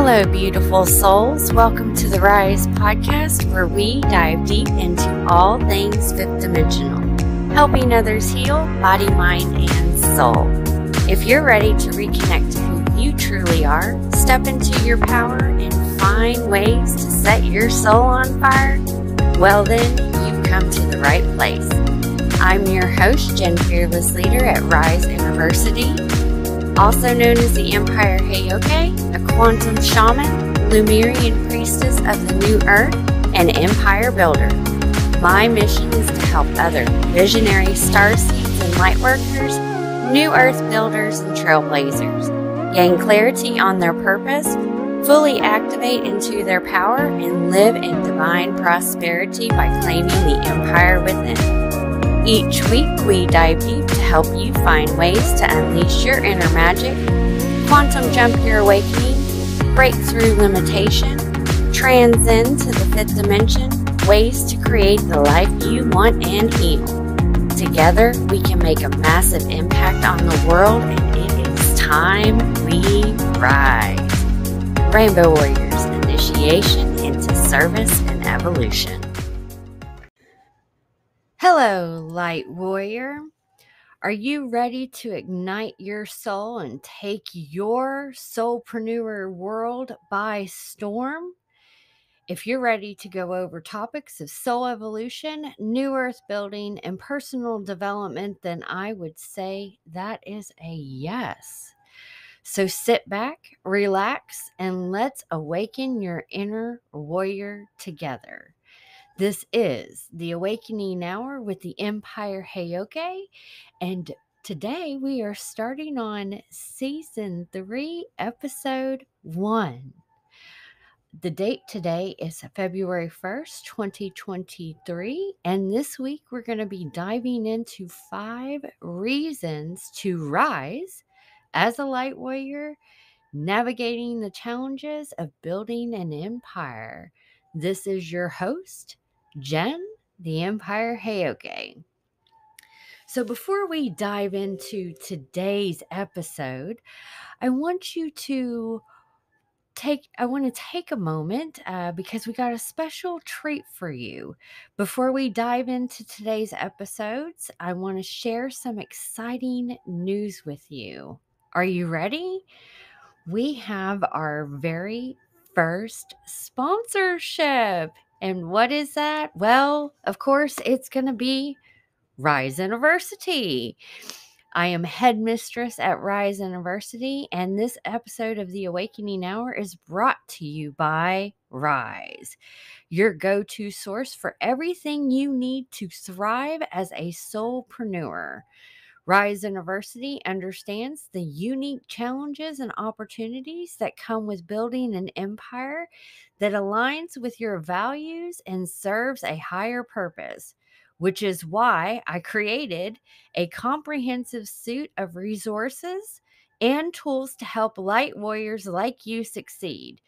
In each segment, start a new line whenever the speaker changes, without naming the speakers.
Hello, beautiful souls. Welcome to the Rise podcast, where we dive deep into all things fifth dimensional, helping others heal body, mind, and soul. If you're ready to reconnect to who you truly are, step into your power, and find ways to set your soul on fire, well then, you've come to the right place. I'm your host, Jen Fearless Leader at Rise University, also known as the Empire Heyoke, a quantum shaman, Lemurian priestess of the New Earth, and Empire Builder. My mission is to help other visionary starseeds and lightworkers, New Earth builders, and trailblazers gain clarity on their purpose, fully activate into their power, and live in divine prosperity by claiming the empire within. Each week, we dive deep to help you find ways to unleash your inner magic, quantum jump your awakening, break through limitation, transcend to the fifth dimension, ways to create the life you want and heal. Together, we can make a massive impact on the world, and it is time we rise. Rainbow Warriors, initiation into service and evolution. Hello, Light Warrior. Are you ready to ignite your soul and take your soulpreneur world by storm? If you're ready to go over topics of soul evolution, new earth building, and personal development, then I would say that is a yes. So sit back, relax, and let's awaken your inner warrior together. This is the Awakening Hour with the Empire Heyoke, and today we are starting on Season 3, Episode 1. The date today is February 1st, 2023, and this week we're going to be diving into 5 reasons to rise as a light warrior, navigating the challenges of building an empire. This is your host, Jen, the Empire Heyoke. So before we dive into today's episode, I want to take a moment because we got a special treat for you. Before we dive into today's episodes, I want to share some exciting news with you. Are you ready? We have our very first sponsorship. And what is that? Well, of course, it's going to be Rise University. I am headmistress at Rise University, and this episode of the Awakening Hour is brought to you by Rise, your go-to source for everything you need to thrive as a soulpreneur. Rise University understands the unique challenges and opportunities that come with building an empire that aligns with your values and serves a higher purpose, which is why I created a comprehensive suite of resources and tools to help light warriors like you succeed.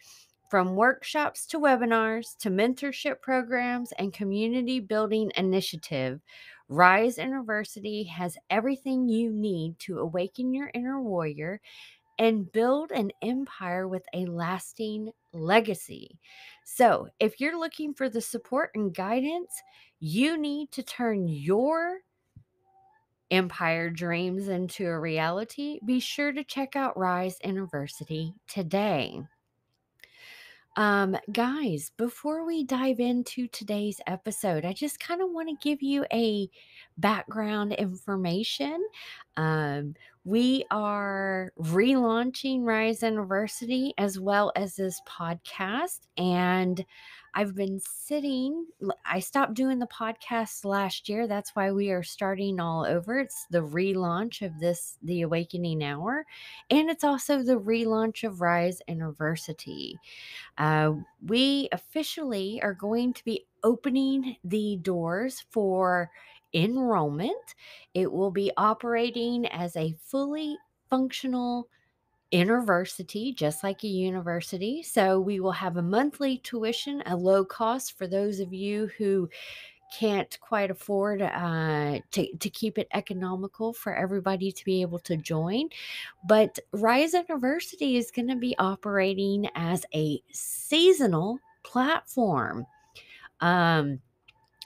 From workshops to webinars to mentorship programs and community building initiative, Rise University has everything you need to awaken your inner warrior and build an empire with a lasting legacy. So, if you're looking for the support and guidance you need to turn your empire dreams into a reality, be sure to check out Rise University today. Guys, before we dive into today's episode, I just kind of want to give you a background information. We are relaunching Rise University as well as this podcast, and I stopped doing the podcast last year. That's why we are starting all over. It's the relaunch of the Awakening Hour, and it's also the relaunch of Rise University. We officially are going to be opening the doors for enrollment. It will be operating as a fully functional university, just like a university. So we will have a monthly tuition, a low cost for those of you who can't quite afford to keep it economical for everybody to be able to join. But Rise University is going to be operating as a seasonal platform. Um,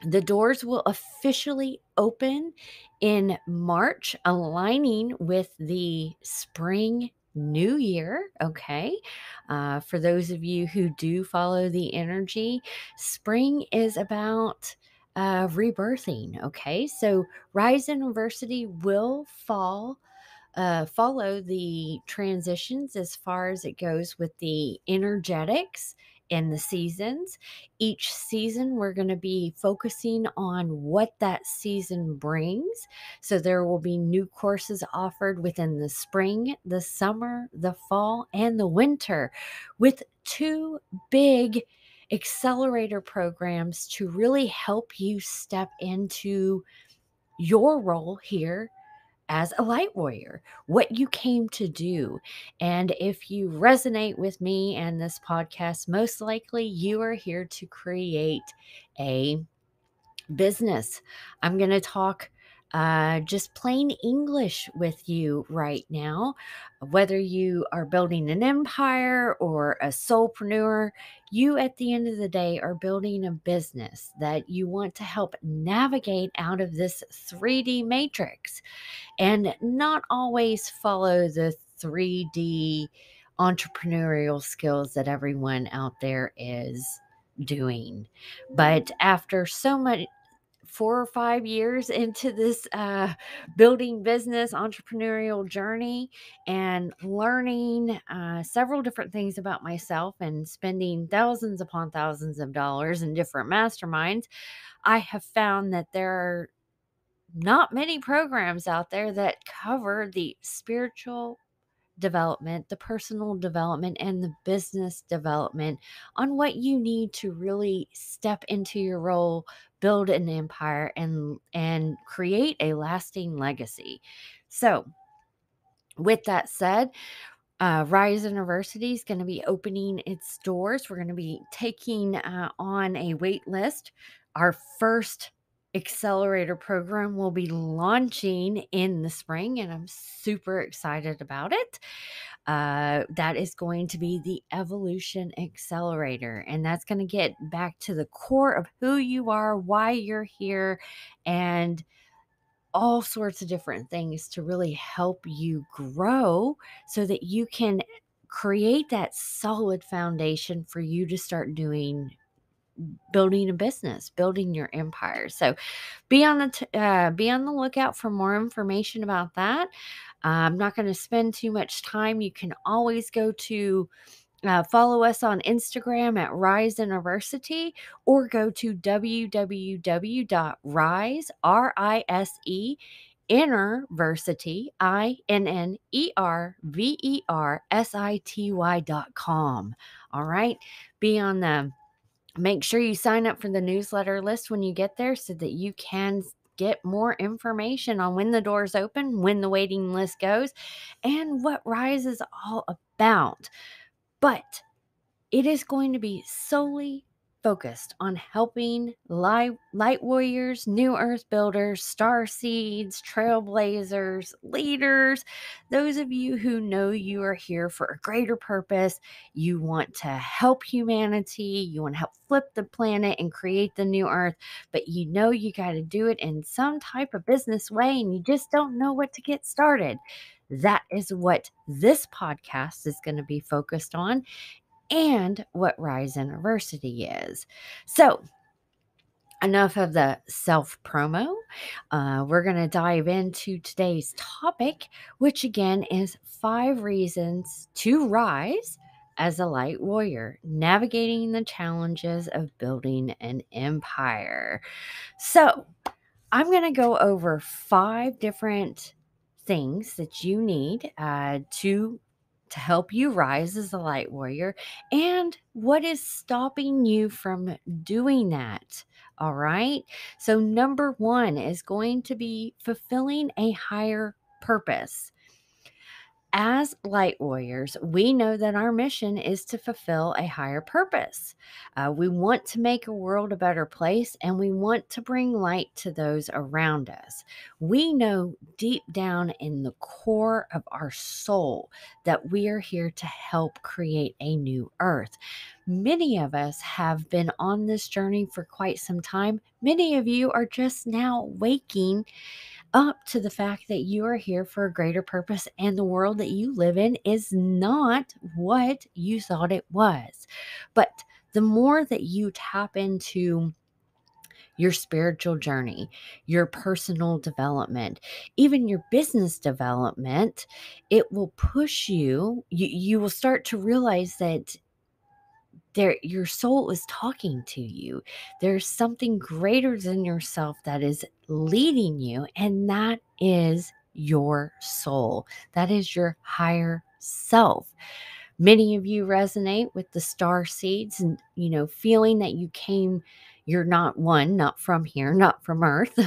the doors will officially open in March, aligning with the spring new year. Okay. For those of you who do follow the energy, spring is about rebirthing. Okay. So Rise University will follow the transitions as far as it goes with the energetics and the seasons. Each season, we're going to be focusing on what that season brings. So there will be new courses offered within the spring, the summer, the fall, and the winter, with two big accelerator programs to really help you step into your role here as a light warrior, what you came to do. And if you resonate with me and this podcast, most likely you are here to create a business. I'm going to talk just plain English with you right now. Whether you are building an empire or a soulpreneur, you at the end of the day are building a business that you want to help navigate out of this 3D matrix and not always follow the 3D entrepreneurial skills that everyone out there is doing. But after so much, 4 or 5 years into this building business entrepreneurial journey and learning several different things about myself and spending thousands upon thousands of dollars in different masterminds, I have found that there are not many programs out there that cover the spiritual development, the personal development, and the business development on what you need to really step into your role, build an empire, and create a lasting legacy. So, with that said, Rise University is going to be opening its doors. We're going to be taking on a wait list. Our first accelerator program will be launching in the spring, and I'm super excited about it. That is going to be the Evolution Accelerator, and that's going to get back to the core of who you are, why you're here, and all sorts of different things to really help you grow so that you can create that solid foundation for you to start building a business, building your empire. So be on the lookout for more information about that. I'm not going to spend too much time. You can always go to follow us on Instagram at Rise University, or go to www.rise, R-I-S-E, Innerversity, INNERVERSITY.com. All right. Be on the Make sure you sign up for the newsletter list when you get there so that you can get more information on when the doors open, when the waiting list goes, and what Rise is all about. But it is going to be solely focused on helping light warriors, new earth builders, star seeds, trailblazers, leaders, those of you who know you are here for a greater purpose. You want to help humanity, you want to help flip the planet and create the new earth, but you know you got to do it in some type of business way and you just don't know what to get started. That is what this podcast is going to be focused on, and what Rise University is. So, enough of the self promo. We're going to dive into today's topic, which again is 5 reasons to rise as a light warrior, navigating the challenges of building an empire. So, I'm going to go over 5 different things that you need to help you rise as a light warrior, and what is stopping you from doing that. All right. So, number 1 is going to be fulfilling a higher purpose. As light warriors, we know that our mission is to fulfill a higher purpose. We want to make a world a better place, and we want to bring light to those around us. We know deep down in the core of our soul that we are here to help create a new earth. Many of us have been on this journey for quite some time. Many of you are just now waking up to the fact that you are here for a greater purpose, and the world that you live in is not what you thought it was. But the more that you tap into your spiritual journey, your personal development, even your business development, it will push you will start to realize that your soul is talking to you. There's something greater than yourself that is leading you, and that is your soul. That is your higher self. Many of you resonate with the star seeds and, feeling that you're not from here, not from earth,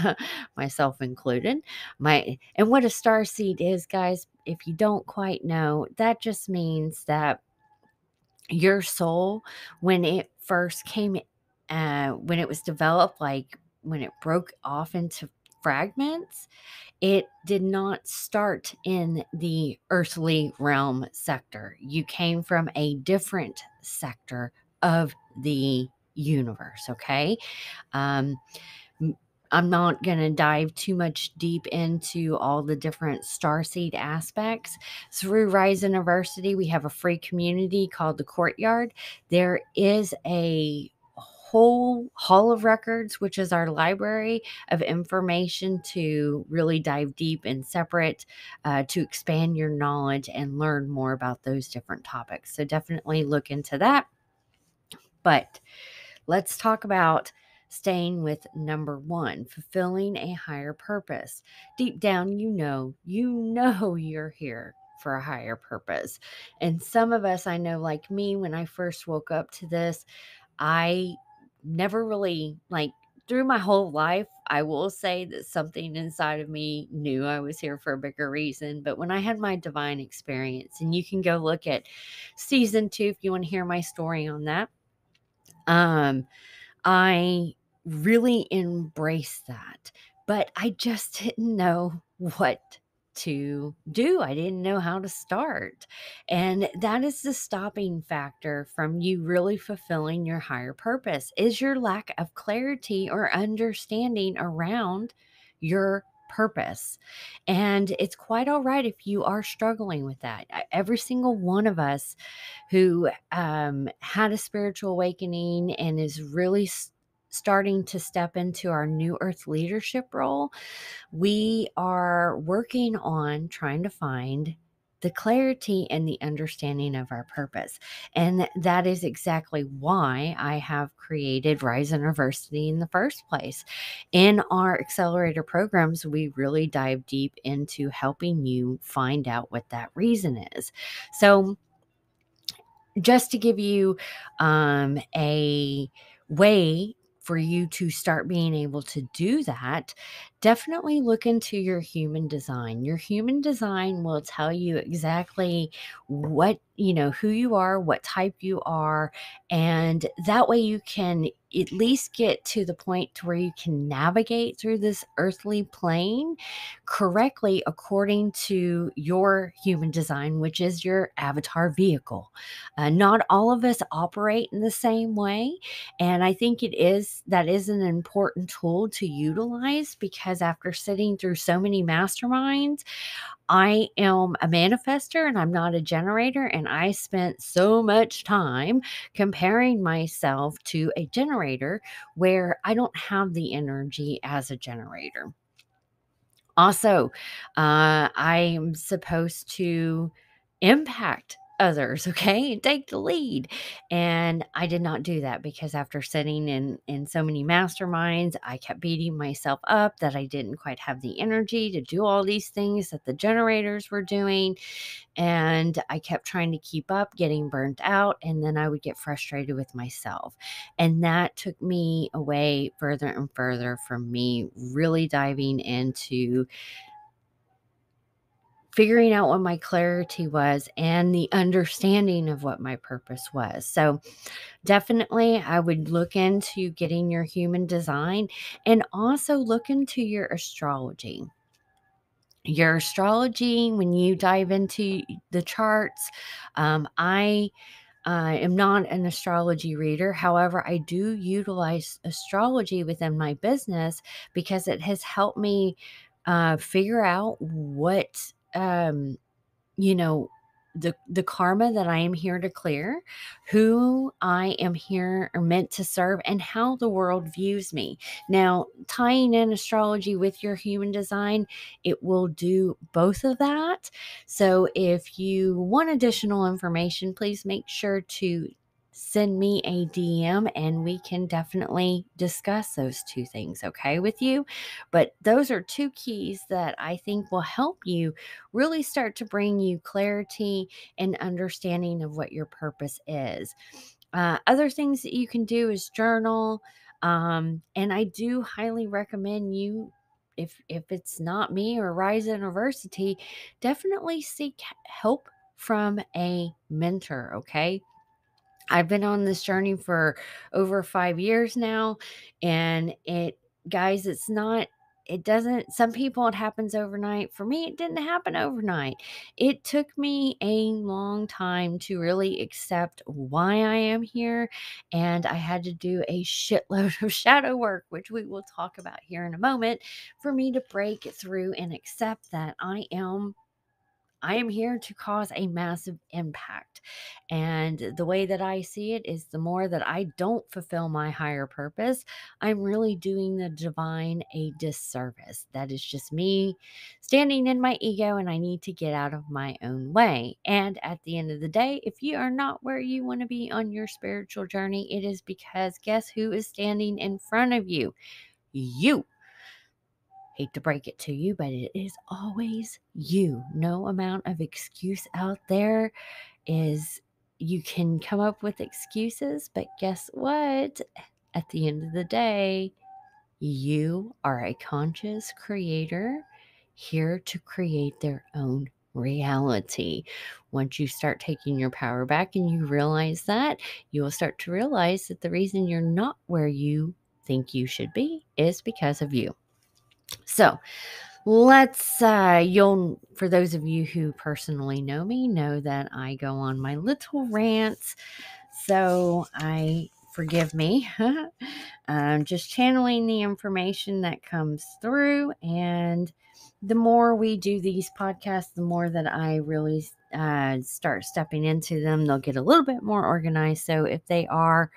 myself included. And what a star seed is, guys, if you don't quite know, that just means that your soul, when it first came, when it was developed, like when it broke off into fragments, it did not start in the earthly realm sector. You came from a different sector of the universe, okay? Um, I'm not going to dive too much deep into all the different starseed aspects. Through Rise University, we have a free community called the Courtyard. There is a whole hall of records, which is our library of information to really dive deep and separate, to expand your knowledge and learn more about those different topics. So definitely look into that. But let's talk about staying with number one, fulfilling a higher purpose. Deep down, you're here for a higher purpose. And some of us, I know, like me, when I first woke up to this, I never really, through my whole life, I will say that something inside of me knew I was here for a bigger reason. But when I had my divine experience, and you can go look at season 2 if you want to hear my story on that. I really embraced that, but I just didn't know what to do. I didn't know how to start. And that is the stopping factor from you really fulfilling your higher purpose, is your lack of clarity or understanding around your purpose. And it's quite all right if you are struggling with that. Every single one of us who had a spiritual awakening and is really starting to step into our new earth leadership role, we are working on trying to find the clarity and the understanding of our purpose. And that is exactly why I have created Rise University in the first place. In our accelerator programs, we really dive deep into helping you find out what that reason is. So, just to give you a way for you to start being able to do that, definitely look into your human design. Your human design will tell you exactly what, who you are, what type you are, and that way you can at least get to the point to where you can navigate through this earthly plane correctly according to your human design, which is your avatar vehicle. Not all of us operate in the same way. And I think that is an important tool to utilize, because after sitting through so many masterminds, I am a manifester and I'm not a generator. And I spent so much time comparing myself to a generator where I don't have the energy as a generator. Also, I'm supposed to impact others, okay, and take the lead. And I did not do that, because after sitting in so many masterminds, I kept beating myself up that I didn't quite have the energy to do all these things that the generators were doing. And I kept trying to keep up, getting burnt out, and then I would get frustrated with myself. And that took me away further and further from me really diving into figuring out what my clarity was and the understanding of what my purpose was. So definitely I would look into getting your human design and also look into your astrology. Your astrology, when you dive into the charts, I am not an astrology reader. However, I do utilize astrology within my business because it has helped me figure out what, you know, the karma that I am here to clear, who I am here or meant to serve, and how the world views me. Now, tying in astrology with your human design, it will do both of that. So if you want additional information, please make sure to send me a DM and we can definitely discuss those two things, okay, with you. But those are two keys that I think will help you really start to bring you clarity and understanding of what your purpose is. Other things that you can do is journal. And I do highly recommend you, if it's not me or Rise University, definitely seek help from a mentor, okay? I've been on this journey for over 5 years now, and guys, it doesn't, some people it happens overnight. For me, it didn't happen overnight. It took me a long time to really accept why I am here, and I had to do a shitload of shadow work, which we will talk about here in a moment, for me to break through and accept that I am here to cause a massive impact. And the way that I see it is the more that I don't fulfill my higher purpose, I'm really doing the divine a disservice. That is just me standing in my ego, and I need to get out of my own way. And at the end of the day, if you are not where you want to be on your spiritual journey, it is because guess who is standing in front of you? You. Hate to break it to you, but it is always you. No amount of excuse out there is, you can come up with excuses, but guess what? At the end of the day, you are a conscious creator here to create their own reality. Once you start taking your power back and you realize that, you will start to realize that the reason you're not where you think you should be is because of you. So, let's, you'll, for those of you who personally know me, know that I go on my little rants. So forgive me. I'm just channeling the information that comes through. And the more we do these podcasts, the more that I really start stepping into them, they'll get a little bit more organized. So if they are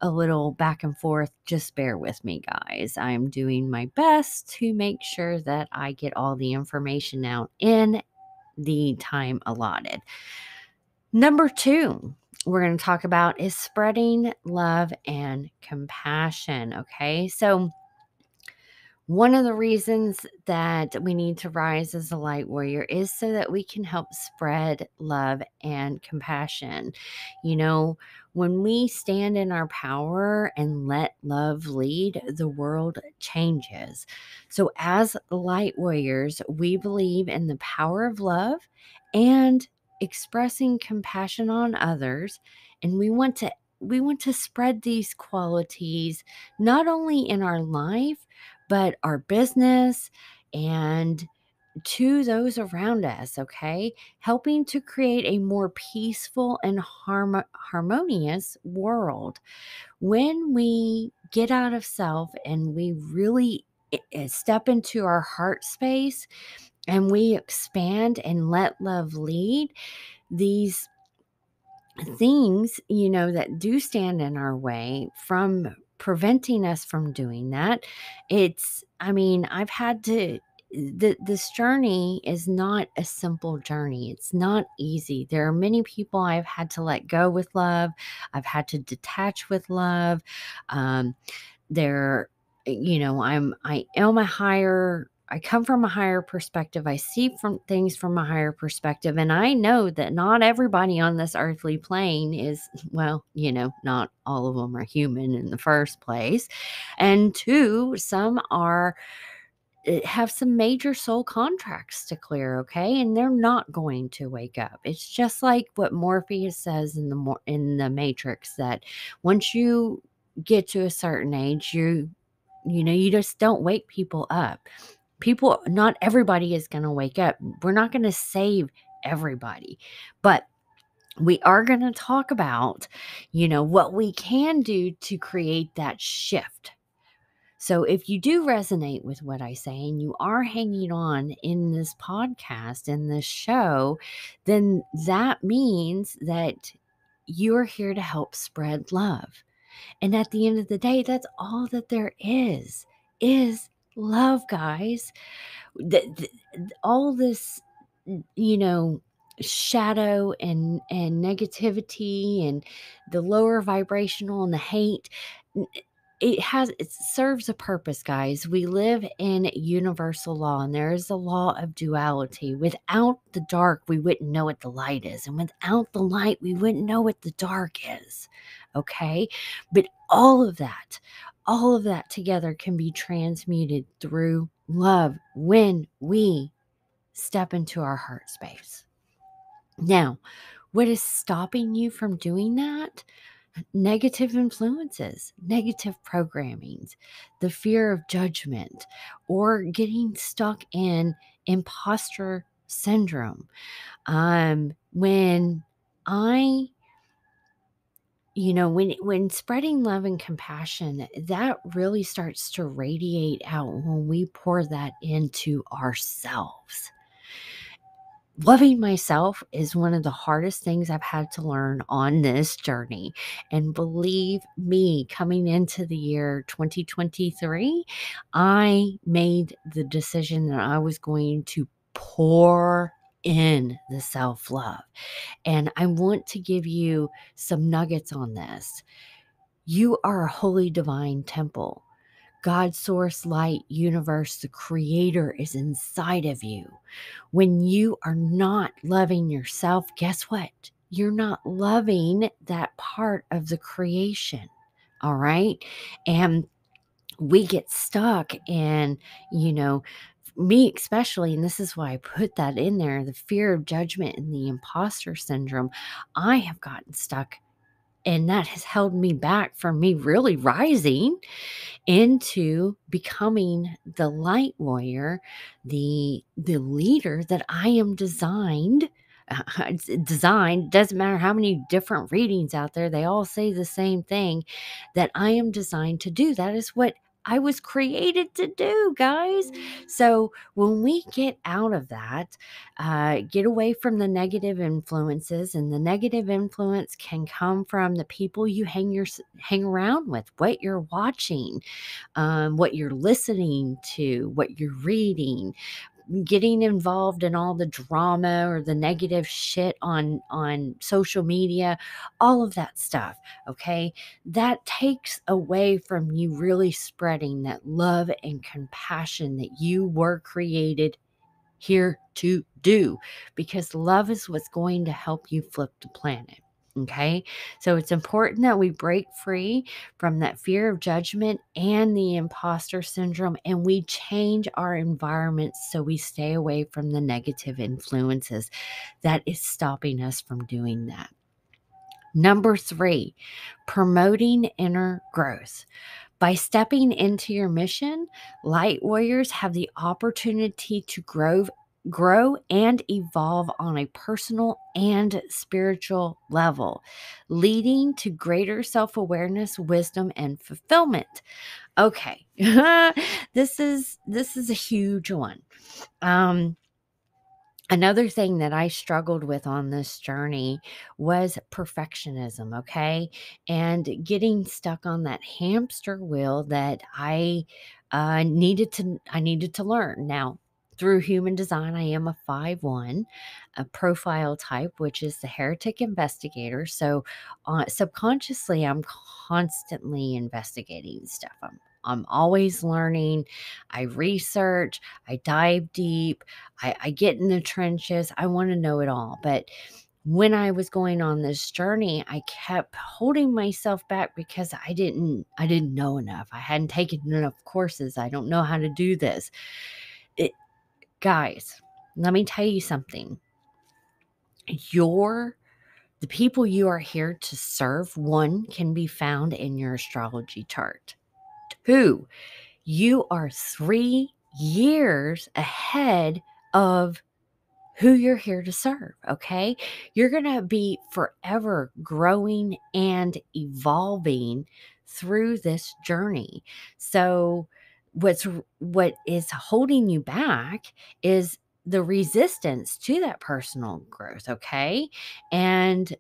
a little back and forth, just bear with me, guys. I'm doing my best to make sure that I get all the information out in the time allotted. Number 2, we're going to talk about is spreading love and compassion. Okay. So one of the reasons that we need to rise as a light warrior is so that we can help spread love and compassion. You know, when we stand in our power and let love lead, the world changes. So, as light warriors, we believe in the power of love and expressing compassion on others, and we want to spread these qualities not only in our life but our business and to those around us, okay? Helping to create a more peaceful and harmonious world. When we get out of self and we really step into our heart space and we expand and let love lead, these things, that do stand in our way from preventing us from doing that. I've had to, this journey is not a simple journey. It's not easy. There are many people I've had to let go with love. I've had to detach with love. Um, there, I come from a higher perspective. I see from things from a higher perspective. And I know that not everybody on this earthly plane is, well, not all of them are human in the first place. And two, some are have some major soul contracts to clear, okay? And they're not going to wake up. It's just like what Morpheus says in the Matrix, that once you get to a certain age, you just don't wake people up. Not everybody is going to wake up. We're not going to save everybody, but we are going to talk about, what we can do to create that shift. So if you do resonate with what I say and you are hanging on in this podcast, in this show, then that means that you're here to help spread love. And at the end of the day, that's all that there is love, guys. All this, you know, shadow and negativity and the lower vibrational and the hate, it serves a purpose, guys. We live in universal law, and there is a law of duality. Without the dark, we wouldn't know what the light is, and without the light, we wouldn't know what the dark is. Okay, but all of that together can be transmuted through love when we step into our heart space. Now, what is stopping you from doing that? Negative influences, negative programmings, the fear of judgment, or getting stuck in imposter syndrome. When I when spreading love and compassion, that really starts to radiate out when we pour that into ourselves. Loving myself is one of the hardest things I've had to learn on this journey. And believe me, coming into the year 2023, I made the decision that I was going to pour in the self-love. And I want to give you some nuggets on this. You are a holy divine temple. God, source, light, universe, the creator is inside of you. When you are not loving yourself, guess what? You're not loving that part of the creation. All right. And we get stuck in, me especially, and this is why I put that in there, the fear of judgment and the imposter syndrome. I have gotten stuck, and that has held me back from me really rising into becoming the light warrior, the leader that I am designed. It's designed, doesn't matter how many different readings out there, they all say the same thing, that I am designed to do. That is what I was created to do, guys. So when we get out of that, get away from the negative influences, and the negative influence can come from the people you hang around with, what you're watching, what you're listening to, what you're reading, getting involved in all the drama or the negative shit on social media, all of that stuff. Okay, that takes away from you really spreading that love and compassion that you were created here to do, because love is what's going to help you flip the planet. Okay, so it's important that we break free from that fear of judgment and the imposter syndrome, and we change our environment so we stay away from the negative influences that is stopping us from doing that. Number 3, promoting inner growth. By stepping into your mission, light warriors have the opportunity to grow and evolve on a personal and spiritual level, leading to greater self-awareness, wisdom, and fulfillment. Okay. This is a huge one. Another thing that I struggled with on this journey was perfectionism, okay? And getting stuck on that hamster wheel that I needed to learn. Now, through human design, I am a 5-1, a profile type, which is the heretic investigator. So, subconsciously, I'm constantly investigating stuff. I'm always learning. I research. I dive deep. I get in the trenches. I want to know it all. But when I was going on this journey, I kept holding myself back because I didn't know enough. I hadn't taken enough courses. I don't know how to do this. It, guys, let me tell you something. The people you are here to serve, one, can be found in your astrology chart. Two, you are 3 years ahead of who you're here to serve, okay? You're going to be forever growing and evolving through this journey. So what is holding you back is the resistance to that personal growth, okay? And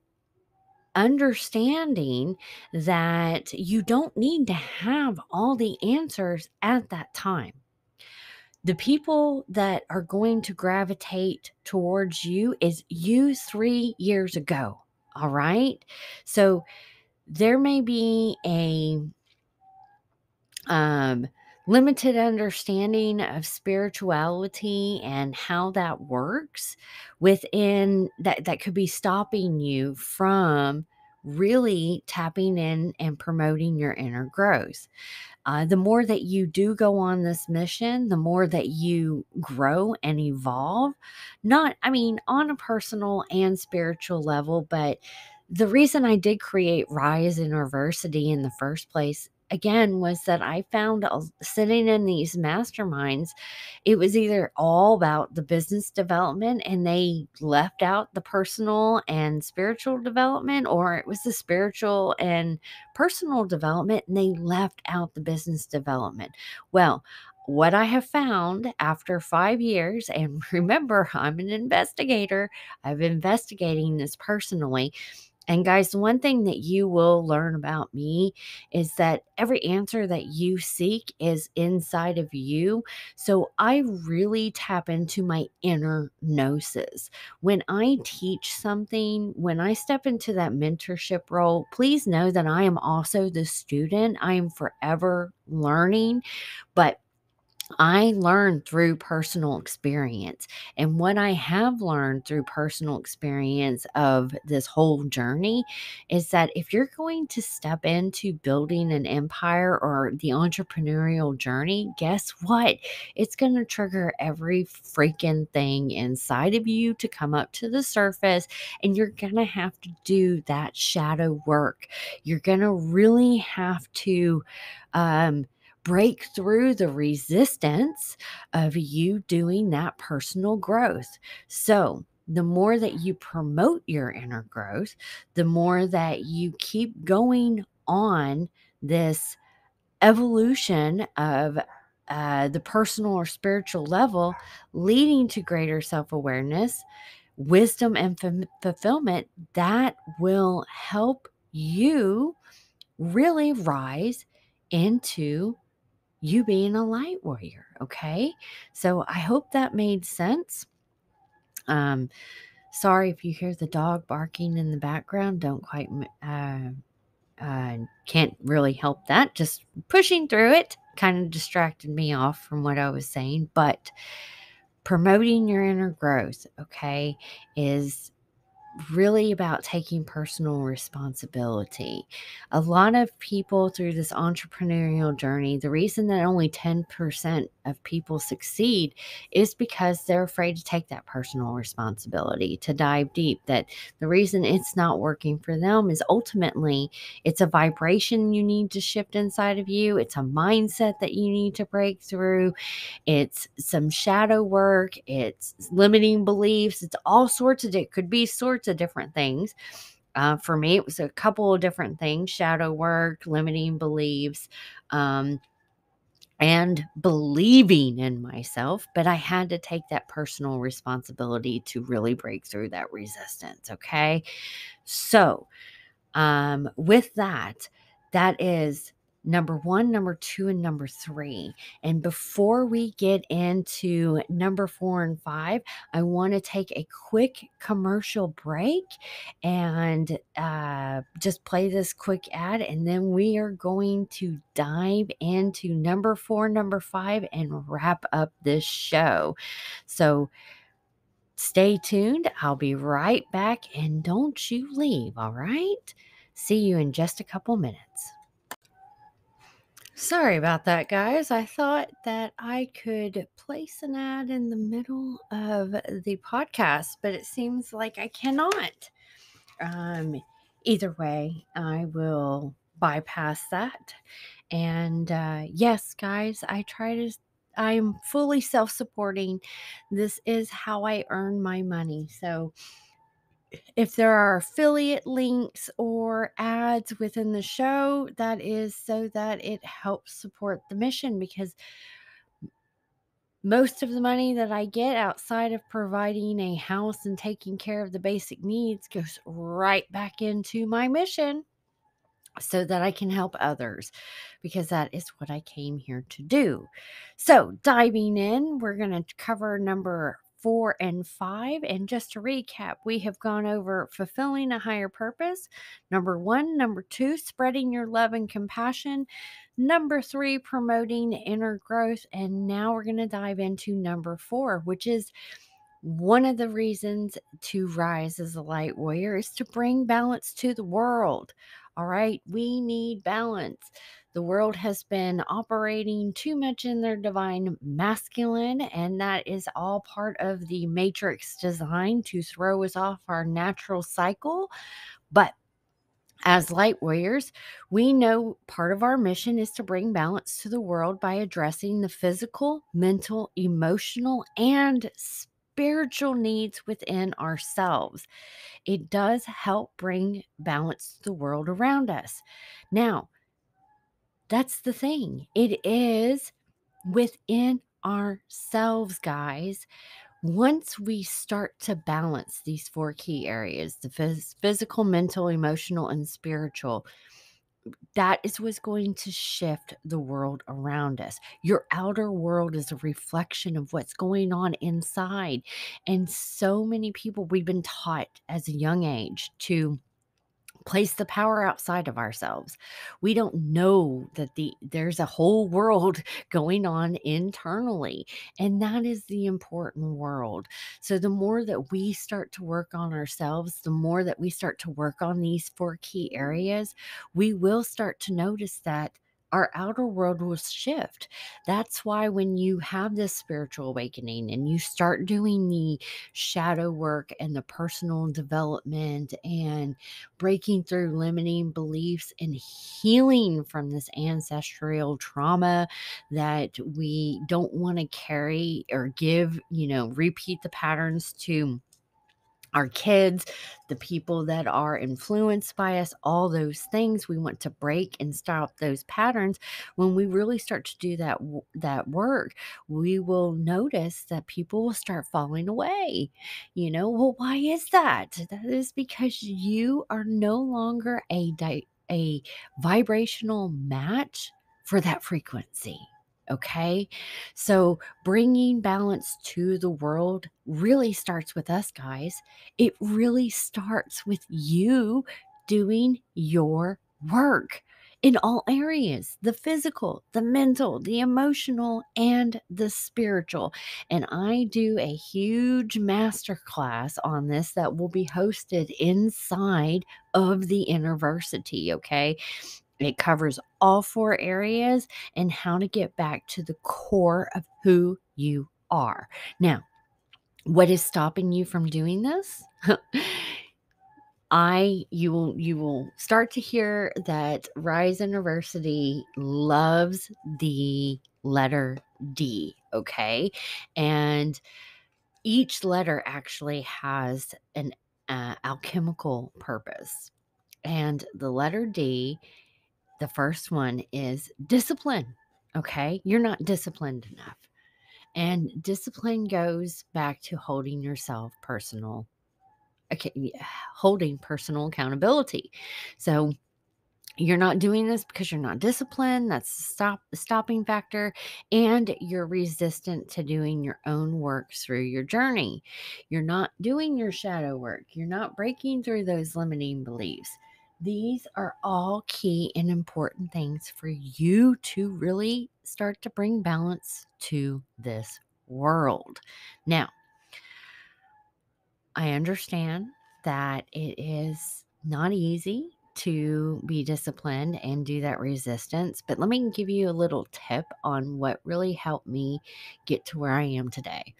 understanding that you don't need to have all the answers at that time. The people that are going to gravitate towards you is you 3 years ago. All right. So there may be a um, limited understanding of spirituality and how that works within that could be stopping you from really tapping in and promoting your inner growth. The more that you do go on this mission, the more that you grow and evolve, on a personal and spiritual level. But the reason I did create Rise University in the first place, again, was that I found sitting in these masterminds, it was either all about the business development and they left out the personal and spiritual development, or it was the spiritual and personal development and they left out the business development. Well, what I have found after 5 years, and remember, I'm an investigator, I've been investigating this personally. And guys, the one thing that you will learn about me is that every answer that you seek is inside of you. So I really tap into my inner gnosis. When I teach something, when I step into that mentorship role, please know that I am also the student. I am forever learning, but I learned through personal experience. And what I have learned through personal experience of this whole journey is that if you're going to step into building an empire or the entrepreneurial journey, guess what? It's going to trigger every freaking thing inside of you to come up to the surface. And you're going to have to do that shadow work. You're going to really have to, break through the resistance of you doing that personal growth. So, the more that you promote your inner growth, the more that you keep going on this evolution of the personal or spiritual level, leading to greater self awareness, wisdom, and fulfillment, that will help you really rise into you being a light warrior. Okay. So I hope that made sense. Um, Sorry if you hear the dog barking in the background. Don't quite, can't really help that. Just pushing through it kind of distracted me off from what I was saying. But promoting your inner growth, okay, is really about taking personal responsibility. A lot of people through this entrepreneurial journey, the reason that only 10% of people succeed is because they're afraid to take that personal responsibility, to dive deep. That the reason it's not working for them is ultimately it's a vibration you need to shift inside of you, it's a mindset that you need to break through. It's some shadow work, it's limiting beliefs, it's all sorts of, it could be sorts of different things. For me, it was a couple of different things: shadow work, limiting beliefs, and believing in myself. But I had to take that personal responsibility to really break through that resistance. Okay. So, with that, that is number one, number two, and number three. And before we get into number four and five, I want to take a quick commercial break and just play this quick ad. And then we are going to dive into number four, number five, and wrap up this show. So, Stay tuned. I'll be right back, and don't you leave, all right? See you in just a couple minutes. Sorry about that, guys. I thought that I could place an ad in the middle of the podcast, but it seems like I cannot. Either way, I will bypass that. And yes, guys, I'm fully self supporting. This is how I earn my money. So if there are affiliate links or ads within the show, that is so that it helps support the mission, because most of the money that I get outside of providing a house and taking care of the basic needs goes right back into my mission so that I can help others, because that is what I came here to do. So, diving in, we're going to cover number 4 and 5. And just to recap, we have gone over fulfilling a higher purpose. Number 1, number 2, spreading your love and compassion. Number 3, promoting inner growth. And now we're going to dive into number 4, which is one of the reasons to rise as a light warrior is to bring balance to the world. All right, we need balance. The world has been operating too much in their divine masculine, and that is all part of the matrix design to throw us off our natural cycle. But as light warriors, we know part of our mission is to bring balance to the world by addressing the physical, mental, emotional, and spiritual needs within ourselves. It does help bring balance to the world around us. Now, that's the thing. It is within ourselves, guys. Once we start to balance these 4 key areas, the physical, mental, emotional, and spiritual, that is what's going to shift the world around us. Your outer world is a reflection of what's going on inside. And so many people, we've been taught as a young age to place the power outside of ourselves. We don't know that there's a whole world going on internally, and that is the important world. So the more that we start to work on ourselves, the more that we start to work on these 4 key areas, we will start to notice that our outer world will shift. That's why when you have this spiritual awakening and you start doing the shadow work and the personal development and breaking through limiting beliefs and healing from this ancestral trauma that we don't want to carry or give, repeat the patterns to our kids, the people that are influenced by us, all those things. We want to break and stop those patterns. When we really start to do that work, we will notice that people will start falling away. Well, why is that? That is because you are no longer a vibrational match for that frequency. Okay. So bringing balance to the world really starts with us, guys. It really starts with you doing your work in all areas: the physical, the mental, the emotional, and the spiritual. And I do a huge masterclass on this that will be hosted inside of the University. Okay. It covers all 4 areas and how to get back to the core of who you are. Now, what is stopping you from doing this? You will start to hear that Rise University loves the letter D, okay? And each letter actually has an alchemical purpose. And the letter D, the first one, is discipline. Okay? You're not disciplined enough. And discipline goes back to holding personal accountability. So you're not doing this because you're not disciplined. That's the stopping factor. And you're resistant to doing your own work through your journey. You're not doing your shadow work. You're not breaking through those limiting beliefs. These are all key and important things for you to really start to bring balance to this world. Now, I understand that it is not easy to be disciplined and do that resistance, but let me give you a little tip on what really helped me get to where I am today.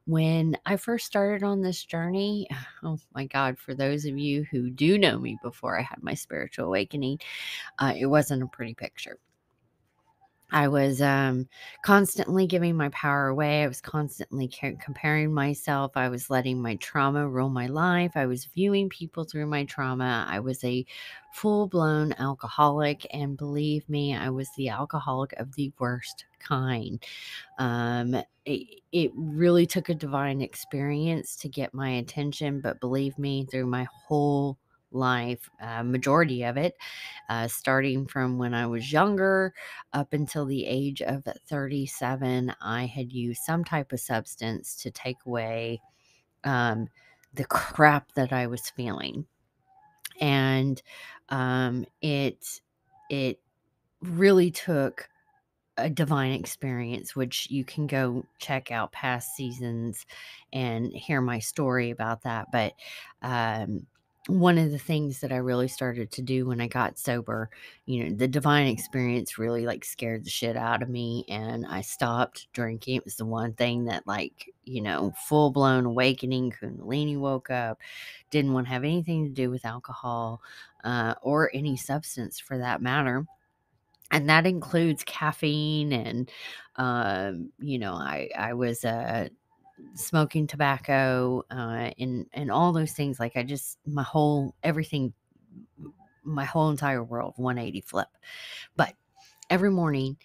When I first started on this journey, oh my God, for those of you who do know me before I had my spiritual awakening, it wasn't a pretty picture. I was constantly giving my power away. I was constantly comparing myself. I was letting my trauma rule my life. I was viewing people through my trauma. I was a full blown alcoholic. And believe me, I was the alcoholic of the worst kind. It really took a divine experience to get my attention, but believe me, through my whole life, majority of it, starting from when I was younger up until the age of 37, I had used some type of substance to take away the crap that I was feeling. And it really took a divine experience, which you can go check out past seasons and hear my story about that. But one of the things that I really started to do when I got sober, the divine experience really like scared the shit out of me, and I stopped drinking. It was the one thing that, like, full blown awakening. Kundalini woke up, didn't want to have anything to do with alcohol or any substance for that matter. And that includes caffeine and, I was smoking tobacco and all those things. Like, my whole entire world, 180 flip. But every morning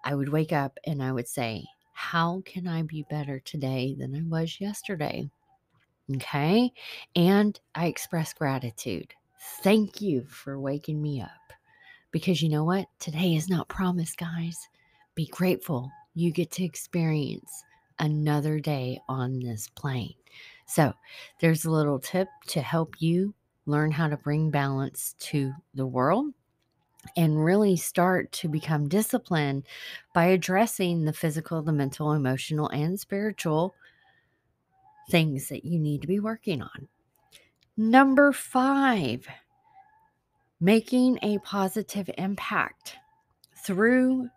I would wake up and I would say, how can I be better today than I was yesterday? Okay. And I express gratitude. Thank you for waking me up. Because you know what? Today is not promised, guys. Be grateful you get to experience another day on this plane. So, there's a little tip to help you learn how to bring balance to the world and really start to become disciplined by addressing the physical, the mental, emotional, and spiritual things that you need to be working on. Number 5, making a positive impact through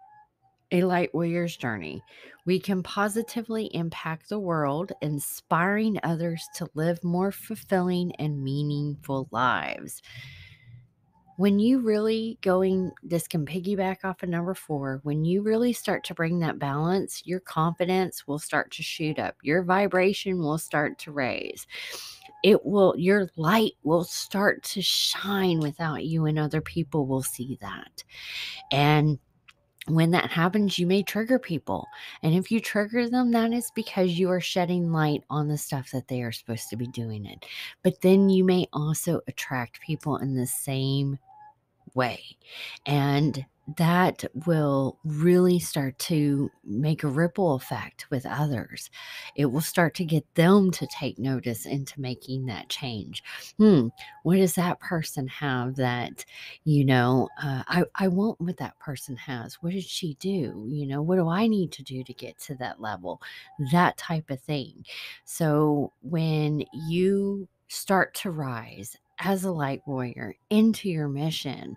a light warrior's journey. We can positively impact the world, inspiring others to live more fulfilling and meaningful lives. When you really this can piggyback off of number 4, when you really start to bring that balance, your confidence will start to shoot up. Your vibration will start to raise. Your light will start to shine without you, and other people will see that. And when that happens, you may trigger people. And if you trigger them, that is because you are shedding light on the stuff that they are supposed to be doing it. But then you may also attract people in the same way. And that will really start to make a ripple effect with others. It will start to get them to take notice into making that change. What does that person have that, I want what that person has? What did she do? What do I need to do to get to that level? That type of thing. So when you start to rise as a light warrior into your mission,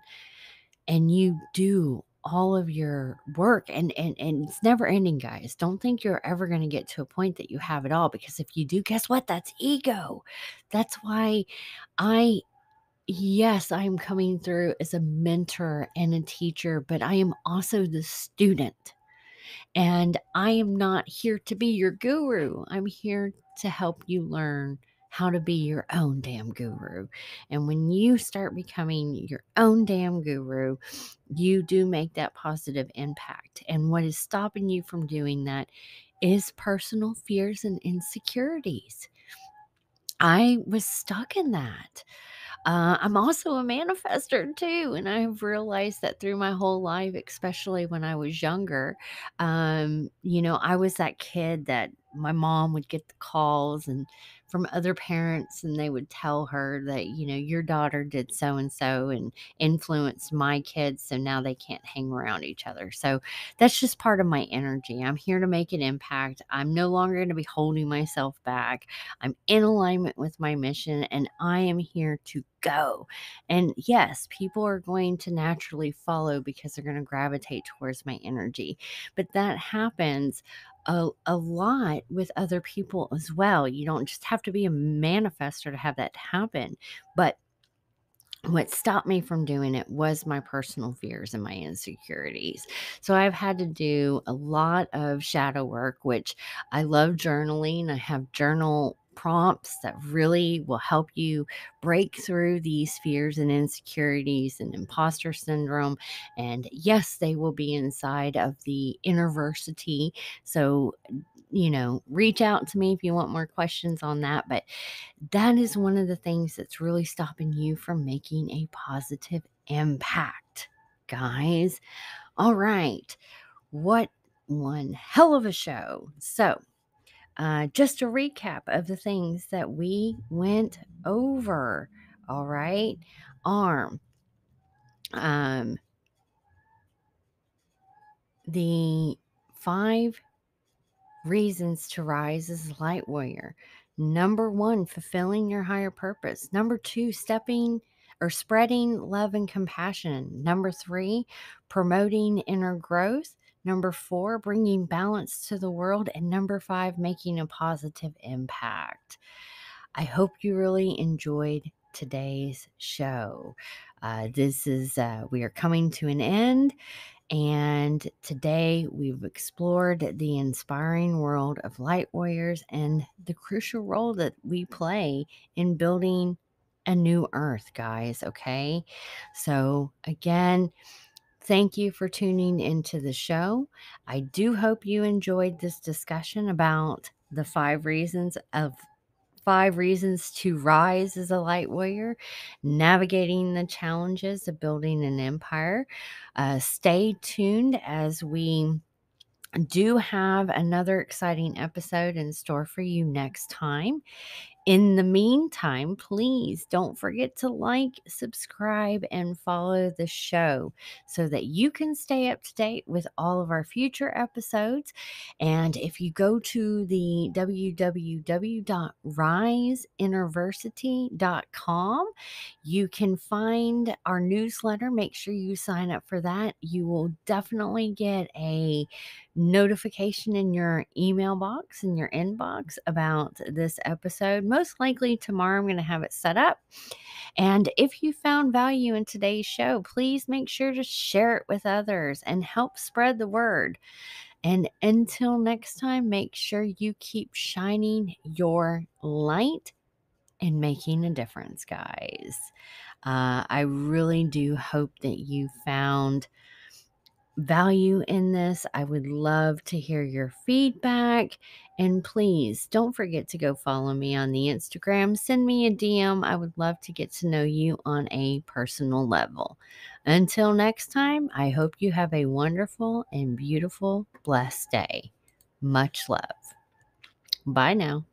and you do all of your work, and it's never ending, guys. Don't think you're ever going to get to a point that you have it all, because if you do, guess what? That's ego. That's why yes, I'm coming through as a mentor and a teacher, but I am also the student. And I am not here to be your guru. I'm here to help you learn how to be your own damn guru. And when you start becoming your own damn guru, you do make that positive impact. And what is stopping you from doing that is personal fears and insecurities. I was stuck in that. I'm also a manifester too, and I've realized that through my whole life, especially when I was younger. I was that kid that my mom would get the calls and from other parents, and they would tell her that, your daughter did so and so and influenced my kids, so now they can't hang around each other. So that's just part of my energy. I'm here to make an impact. I'm no longer going to be holding myself back. I'm in alignment with my mission, and I am here to go. And yes, people are going to naturally follow because they're going to gravitate towards my energy. But that happens a lot with other people as well. You don't just have to be a manifestor to have that happen. But what stopped me from doing it was my personal fears and my insecurities. So I've had to do a lot of shadow work, which I love journaling. I have journal prompts that really will help you break through these fears and insecurities and imposter syndrome. And yes, they will be inside of the Innerversity. So, reach out to me if you want more questions on that. But that is one of the things that's really stopping you from making a positive impact, guys. All right. What one hell of a show. So, just a recap of the things that we went over. All right. Arm. The 5 reasons to rise as a light warrior. Number 1, fulfilling your higher purpose. Number 2, spreading love and compassion. Number 3, promoting inner growth. Number 4, bringing balance to the world. And number 5, making a positive impact. I hope you really enjoyed today's show. We are coming to an end. And today we've explored the inspiring world of light warriors and the crucial role that we play in building a new earth, guys. Okay. So, again, thank you for tuning into the show. I do hope you enjoyed this discussion about the 5 reasons to rise as a light warrior, navigating the challenges of building an empire. Stay tuned as we do have another exciting episode in store for you next time. In the meantime, please don't forget to like, subscribe, and follow the show so that you can stay up to date with all of our future episodes. And if you go to the www.riseinnerversity.com, you can find our newsletter. Make sure you sign up for that. You will definitely get a notification in your email box, in your inbox about this episode. Most likely tomorrow I'm going to have it set up. And if you found value in today's show, please make sure to share it with others and help spread the word. And until next time, make sure you keep shining your light and making a difference, guys. I really do hope that you found value in this. I would love to hear your feedback. And please don't forget to go follow me on the Instagram. Send me a DM. I would love to get to know you on a personal level. Until next time, I hope you have a wonderful and beautiful, blessed day. Much love. Bye now.